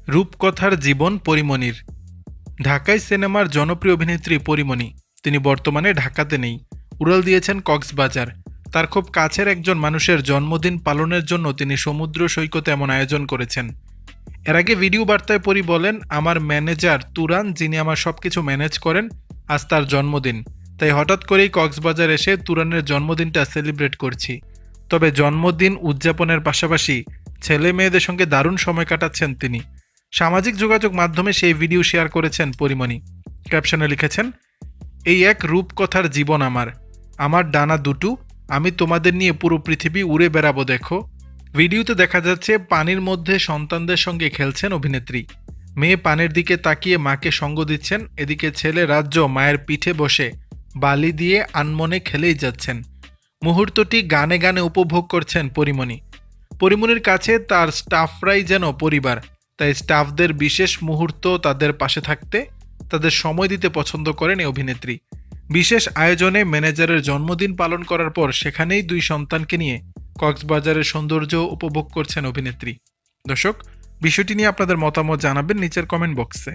রূপকথার জীবন পরীমনির। ঢাকাই সিনেমার জনপ্রিয় অভিনেত্রী পরীমনি। তিনি বর্তমানে ঢাকাতে নেই, উড়াল দিয়েছেন কক্সবাজার। তার খুব কাছের একজন মানুষের জন্মদিন পালনের জন্য তিনি সমুদ্র সৈকতে এমন আয়োজন করেছেন। এর আগে ভিডিও বার্তায় পরী বলেন, আমার ম্যানেজার তুরান, যিনি আমার সবকিছু ম্যানেজ করেন, আজ তার জন্মদিন, তাই হঠাৎ করেই কক্সবাজার এসে তুরানের জন্মদিনটা সেলিব্রেট করছি। তবে জন্মদিন উদযাপনের পাশাপাশি ছেলে মেয়েদের সঙ্গে দারুণ সময় কাটাচ্ছেন তিনি। সামাজিক যোগাযোগ মাধ্যমে সেই ভিডিও শেয়ার করেছেন পরীমনি। ক্যাপশনে লিখেছেন, এই এক রূপকথার জীবন আমার, আমার ডানা দুটো, আমি তোমাদের নিয়ে পুরো পৃথিবী উড়ে বেড়াবো দেখো। ভিডিওতে দেখা যাচ্ছে পানির মধ্যে সন্তানদের সঙ্গে খেলছেন অভিনেত্রী। মেয়ে পানির দিকে তাকিয়ে মাকে সঙ্গ দিচ্ছেন, এদিকে ছেলে রাজ্য মায়ের পিঠে বসে বালি দিয়ে আনমনে খেলেই যাচ্ছেন। মুহূর্তটি গানে গানে উপভোগ করছেন পরীমনি। পরীমনির কাছে তার স্টাফরাই যেন পরিবার, তাই স্টাফদের বিশেষ মুহূর্ত তাদের পাশে থাকতে, তাদের সময় দিতে পছন্দ করেন এই অভিনেত্রী। বিশেষ আয়োজনে ম্যানেজারের জন্মদিন পালন করার পর সেখানেই দুই সন্তানকে নিয়ে কক্সবাজারের সৌন্দর্য উপভোগ করছেন অভিনেত্রী। দর্শক, বিষয়টি নিয়ে আপনাদের মতামত জানাবেন নিচের কমেন্ট বক্সে।